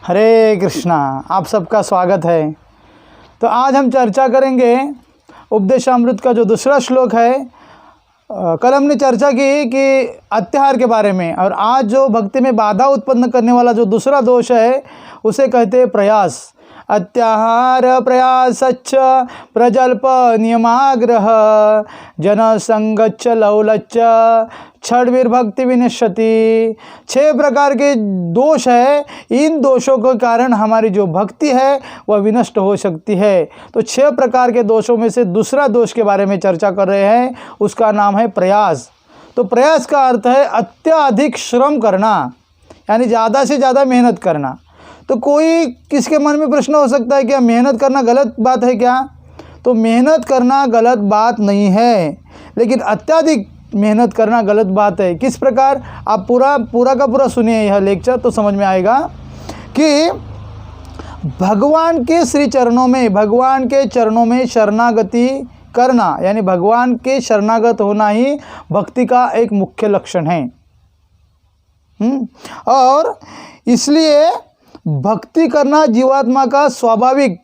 हरे कृष्णा। आप सबका स्वागत है। तो आज हम चर्चा करेंगे उपदेशामृत का जो दूसरा श्लोक है। कल हमने चर्चा की कि अत्याहार के बारे में, और आज जो भक्ति में बाधा उत्पन्न करने वाला जो दूसरा दोष है उसे कहते हैं प्रयास। अत्याहार प्रयासच्च प्रजल्प नियमाग्रह जन संगच्च लौलच्च क्षडविर्भक्ति विनश्यति। 6 प्रकार के दोष है। इन दोषों के कारण हमारी जो भक्ति है वह विनष्ट हो सकती है। तो 6 प्रकार के दोषों में से दूसरा दोष के बारे में चर्चा कर रहे हैं, उसका नाम है प्रयास। तो प्रयास का अर्थ है अत्याधिक श्रम करना, यानी ज़्यादा से ज़्यादा मेहनत करना। तो कोई किसके मन में प्रश्न हो सकता है क्या मेहनत करना गलत बात है क्या? तो मेहनत करना गलत बात नहीं है, लेकिन अत्याधिक मेहनत करना गलत बात है। किस प्रकार? आप पूरा का पूरा सुनिए यह लेक्चर, तो समझ में आएगा कि भगवान के श्री चरणों में, भगवान के चरणों में शरणागति करना, यानी भगवान के शरणागत होना ही भक्ति का एक मुख्य लक्षण है। और इसलिए भक्ति करना जीवात्मा का स्वाभाविक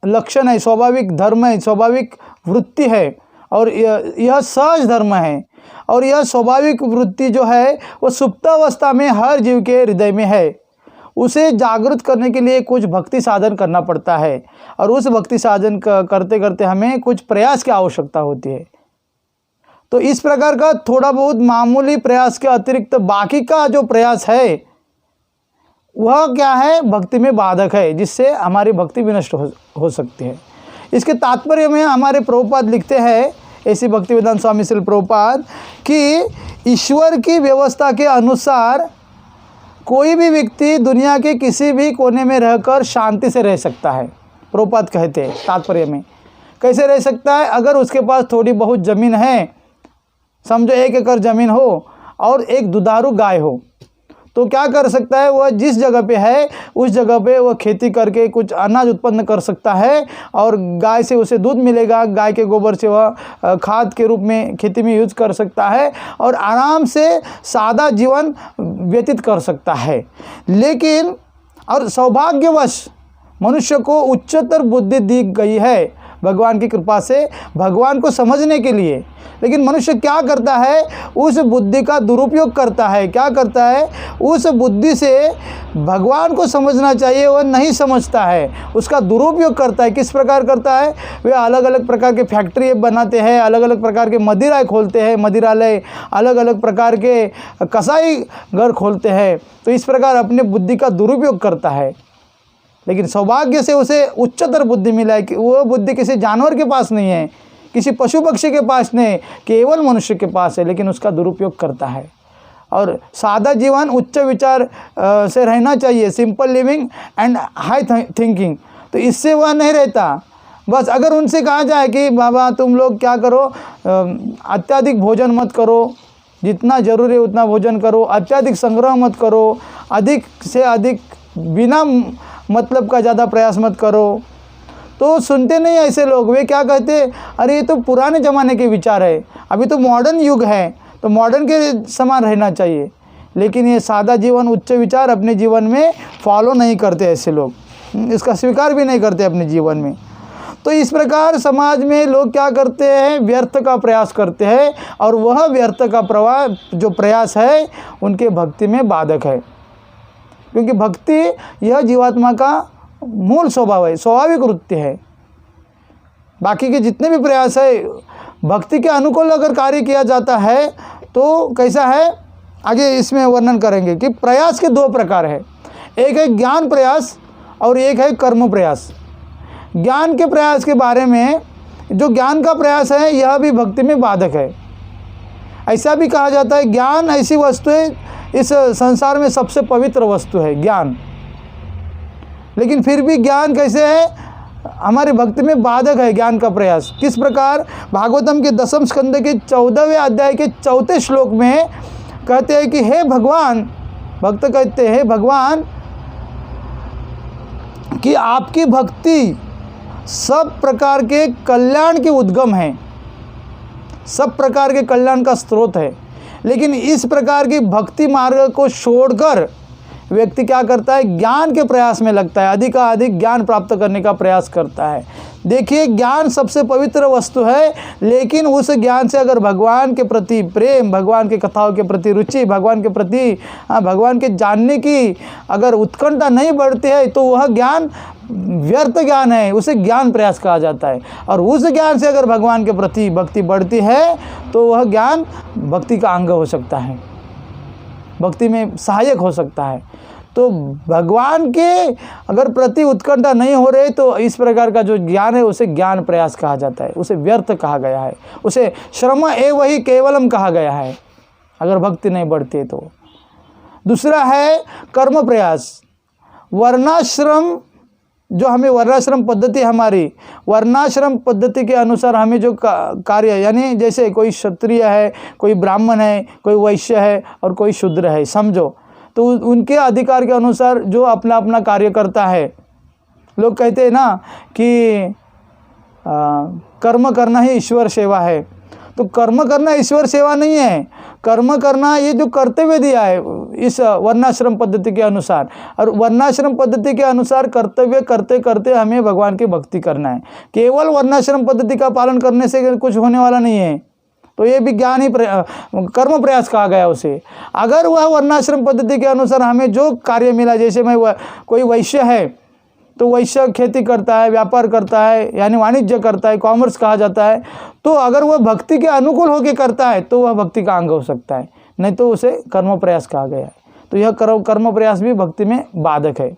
लक्षण है, स्वाभाविक धर्म है, स्वाभाविक वृत्ति है, और यह सहज धर्म है। और यह स्वाभाविक वृत्ति जो है वो सुप्तावस्था में हर जीव के हृदय में है। उसे जागृत करने के लिए कुछ भक्ति साधन करना पड़ता है, और उस भक्ति साधन करते करते हमें कुछ प्रयास की आवश्यकता होती है। तो इस प्रकार का थोड़ा बहुत मामूली प्रयास के अतिरिक्त बाकी का जो प्रयास है वह क्या है? भक्ति में बाधक है, जिससे हमारी भक्ति विनष्ट हो सकती है। इसके तात्पर्य में हमारे प्रभुपाद लिखते हैं, ऐसी भक्ति वेदांत स्वामी श्री प्रभुपाद, कि ईश्वर की व्यवस्था के अनुसार कोई भी व्यक्ति दुनिया के किसी भी कोने में रहकर शांति से रह सकता है। प्रभुपाद कहते हैं तात्पर्य में कैसे रह सकता है? अगर उसके पास थोड़ी बहुत ज़मीन है, समझो 1 एकड़ ज़मीन हो और एक दुधारू गाय हो, तो क्या कर सकता है? वह जिस जगह पे है उस जगह पे वह खेती करके कुछ अनाज उत्पन्न कर सकता है, और गाय से उसे दूध मिलेगा। गाय के गोबर से वह खाद के रूप में खेती में यूज कर सकता है, और आराम से सादा जीवन व्यतीत कर सकता है। लेकिन और सौभाग्यवश मनुष्य को उच्चतर बुद्धि दी गई है भगवान की कृपा से, भगवान को समझने के लिए। लेकिन मनुष्य क्या करता है? उस बुद्धि का दुरुपयोग करता है। क्या करता है? उस बुद्धि से भगवान को समझना चाहिए वह नहीं समझता है, उसका दुरुपयोग करता है। किस प्रकार करता है? वे अलग अलग प्रकार के फैक्ट्री बनाते हैं, अलग अलग प्रकार के मदिरालय खोलते हैं, मदिरालय, अलग अलग प्रकार के कसाई घर खोलते हैं। तो इस प्रकार अपने बुद्धि का दुरुपयोग करता है। लेकिन सौभाग्य से उसे उच्चतर बुद्धि मिला है कि वह बुद्धि किसी जानवर के पास नहीं है, किसी पशु पक्षी के पास नहीं, केवल मनुष्य के पास है, लेकिन उसका दुरुपयोग करता है। और सादा जीवन, उच्च विचार से रहना चाहिए, simple living and high thinking. तो इससे वह नहीं रहता। बस अगर उनसे कहा जाए कि बाबा तुम लोग क्या करो, अत्याधिक भोजन मत करो, जितना ज़रूरी है उतना भोजन करो, अत्याधिक संग्रह मत करो, अधिक से अधिक बिना मतलब का ज़्यादा प्रयास मत करो, तो सुनते नहीं ऐसे लोग। वे क्या कहते? अरे ये तो पुराने ज़माने के विचार है, अभी तो मॉडर्न युग है, तो मॉडर्न के समान रहना चाहिए। लेकिन ये सादा जीवन, उच्च विचार अपने जीवन में फॉलो नहीं करते ऐसे लोग, इसका स्वीकार भी नहीं करते अपने जीवन में। तो इस प्रकार समाज में लोग क्या करते हैं? व्यर्थ का प्रयास करते हैं, और वह व्यर्थ का जो प्रयास है उनके भक्ति में बाधक है। क्योंकि भक्ति यह जीवात्मा का मूल स्वभाव है, स्वाभाविक वृत्ति है। बाकी के जितने भी प्रयास है, भक्ति के अनुकूल अगर कार्य किया जाता है तो कैसा है आगे इसमें वर्णन करेंगे कि प्रयास के 2 प्रकार है। एक है ज्ञान प्रयास और एक है कर्म प्रयास। ज्ञान के प्रयास के बारे में, जो ज्ञान का प्रयास है यह भी भक्ति में बाधक है। ऐसा भी कहा जाता है ज्ञान ऐसी वस्तु है, इस संसार में सबसे पवित्र वस्तु है ज्ञान। लेकिन फिर भी ज्ञान कैसे है? हमारी भक्ति में बाधक है ज्ञान का प्रयास। किस प्रकार? भागवतम के 10वें स्कंद के 14वें अध्याय के 4थे श्लोक में कहते हैं कि हे भगवान, भक्त कहते हैं भगवान कि आपकी भक्ति सब प्रकार के कल्याण की उद्गम है, सब प्रकार के कल्याण का स्रोत है। लेकिन इस प्रकार की भक्ति मार्ग को छोड़कर व्यक्ति क्या करता है, ज्ञान के प्रयास में लगता है, अधिक ज्ञान प्राप्त करने का प्रयास करता है। देखिए, ज्ञान सबसे पवित्र वस्तु है, लेकिन उस ज्ञान से अगर भगवान के प्रति प्रेम, भगवान के कथाओं के प्रति रुचि, भगवान के प्रति भगवान के जानने की अगर उत्कंठा नहीं बढ़ती है तो वह ज्ञान व्यर्थ ज्ञान है, उसे ज्ञान प्रयास कहा जाता है। और उस ज्ञान से अगर भगवान के प्रति भक्ति बढ़ती है तो वह ज्ञान भक्ति का अंग हो सकता है, भक्ति में सहायक हो सकता है। तो भगवान के अगर प्रति उत्कंठा नहीं हो रही तो इस प्रकार का जो ज्ञान है उसे ज्ञान प्रयास कहा जाता है, उसे व्यर्थ कहा गया है, उसे श्रम एव ही केवलम कहा गया है अगर भक्ति नहीं बढ़ती तो। दूसरा है कर्म प्रयास। वर्णाश्रम, जो हमें वर्णाश्रम पद्धति, हमारी वर्णाश्रम पद्धति के अनुसार हमें जो कार्य, यानी जैसे कोई क्षत्रिय है, कोई ब्राह्मण है, कोई वैश्य है और कोई शूद्र है, समझो, तो उनके अधिकार के अनुसार जो अपना अपना कार्य करता है। लोग कहते हैं ना कि कर्म करना ही ईश्वर सेवा है, तो कर्म करना ईश्वर सेवा नहीं है, कर्म करना ये जो कर्तव्य दिया है इस वर्णाश्रम पद्धति के अनुसार। और वर्णाश्रम पद्धति के अनुसार कर्तव्य करते करते हमें भगवान की भक्ति करना है। केवल वर्णाश्रम पद्धति का पालन करने से कुछ होने वाला नहीं है, तो ये विज्ञान ही कर्म प्रयास कहा गया उसे। अगर वह वर्णाश्रम पद्धति के अनुसार हमें जो कार्य मिला, जैसे कोई वैश्य है तो वैश्य खेती करता है, व्यापार करता है, यानी वाणिज्य करता है, कॉमर्स कहा जाता है, तो अगर वह भक्ति के अनुकूल होकर करता है तो वह भक्ति का अंग हो सकता है, नहीं तो उसे कर्म प्रयास कहा गया है। तो यह कर्म प्रयास भी भक्ति में बाधक है।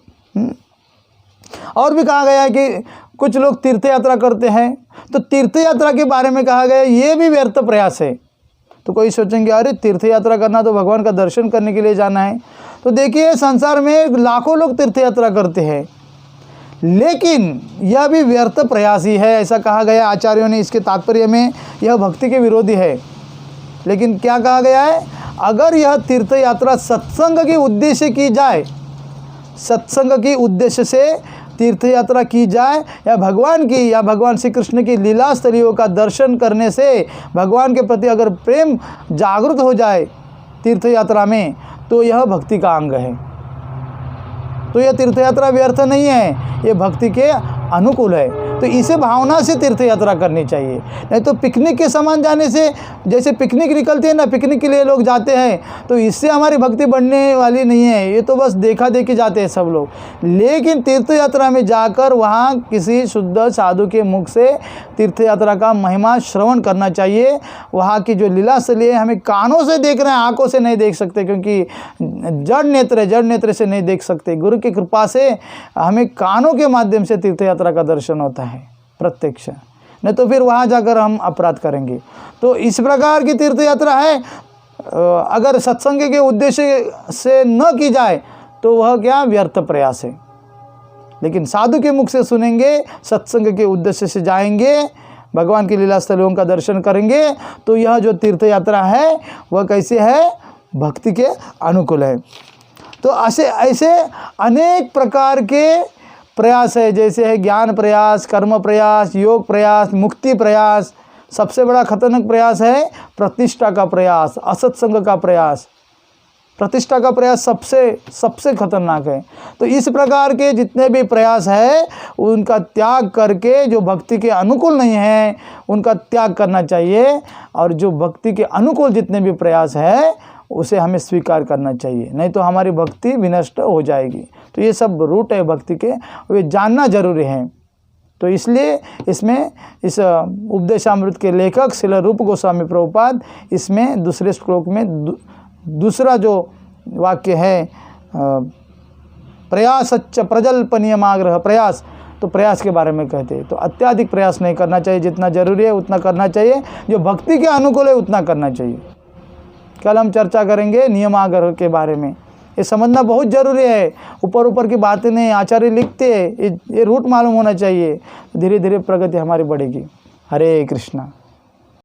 और भी कहा गया है कि कुछ लोग तीर्थ यात्रा करते हैं, तो तीर्थ यात्रा के बारे में कहा गया ये भी व्यर्थ प्रयास है। तो कोई सोचेंगे अरे तीर्थ यात्रा करना तो भगवान का दर्शन करने के लिए जाना है। तो देखिए, संसार में लाखों लोग तीर्थ यात्रा करते हैं, लेकिन यह भी व्यर्थ प्रयास ही है, ऐसा कहा गया आचार्यों ने। इसके तात्पर्य में यह भक्ति के विरोधी है। लेकिन क्या कहा गया है, अगर यह तीर्थ यात्रा सत्संग के उद्देश्य की जाए, सत्संग के उद्देश्य से तीर्थ यात्रा की जाए, या भगवान की या भगवान श्री कृष्ण की लीला स्थलियों का दर्शन करने से भगवान के प्रति अगर प्रेम जागृत हो जाए तीर्थ यात्रा में, तो यह भक्ति का अंग है। तो यह तीर्थ यात्रा व्यर्थ नहीं है, ये भक्ति के अनुकूल है। तो इसे भावना से तीर्थ यात्रा करनी चाहिए, नहीं तो पिकनिक के समान जाने से, जैसे पिकनिक निकलते हैं ना, पिकनिक के लिए लोग जाते हैं, तो इससे हमारी भक्ति बढ़ने वाली नहीं है, ये तो बस देखा देखी जाते हैं सब लोग। लेकिन तीर्थ यात्रा में जाकर वहाँ किसी शुद्ध साधु के मुख से तीर्थ यात्रा का महिमा श्रवण करना चाहिए। वहाँ की जो लीला स्थली है हमें कानों से देख रहे हैं, आँखों से नहीं देख सकते, क्योंकि जड़ नेत्र से नहीं देख सकते। गुरु की कृपा से हमें कानों के माध्यम से तीर्थ यात्रा का दर्शन होता है प्रत्यक्ष, नहीं तो फिर वहाँ जाकर हम अपराध करेंगे। तो इस प्रकार की तीर्थ यात्रा है, अगर सत्संग के उद्देश्य से न की जाए तो वह क्या व्यर्थ प्रयास है। लेकिन साधु के मुख से सुनेंगे, सत्संग के उद्देश्य से जाएंगे, भगवान की लीला स्थलों का दर्शन करेंगे, तो यह जो तीर्थ यात्रा है वह कैसे है, भक्ति के अनुकूल है। तो ऐसे अनेक प्रकार के प्रयास है, जैसे है ज्ञान प्रयास, कर्म प्रयास, योग प्रयास, मुक्ति प्रयास। सबसे बड़ा खतरनाक प्रयास है प्रतिष्ठा का प्रयास, असत्संग का प्रयास। प्रतिष्ठा का प्रयास सबसे खतरनाक है। तो इस प्रकार के जितने भी प्रयास है उनका त्याग करके, जो भक्ति के अनुकूल नहीं है उनका त्याग करना चाहिए, और जो भक्ति के अनुकूल जितने भी प्रयास है उसे हमें स्वीकार करना चाहिए, नहीं तो हमारी भक्ति विनष्ट हो जाएगी। तो ये सब रूट है भक्ति के, वे जानना जरूरी है। तो इसलिए इसमें इस उपदेशामृत के लेखक श्रील रूप गोस्वामी प्रभुपाद इसमें दूसरे श्लोक में दूसरा जो वाक्य है, प्रयासच्च प्रजल्पनीयमाग्रह, प्रयास, तो प्रयास के बारे में कहते हैं। तो अत्याधिक प्रयास नहीं करना चाहिए, जितना जरूरी है उतना करना चाहिए, जो भक्ति के अनुकूल है उतना करना चाहिए। कल हम चर्चा करेंगे नियमाग्रह के बारे में, ये समझना बहुत ज़रूरी है। ऊपर की बातें नहीं, आचार्य लिखते हैं, ये रूट मालूम होना चाहिए, धीरे धीरे प्रगति हमारी बढ़ेगी। हरे कृष्णा।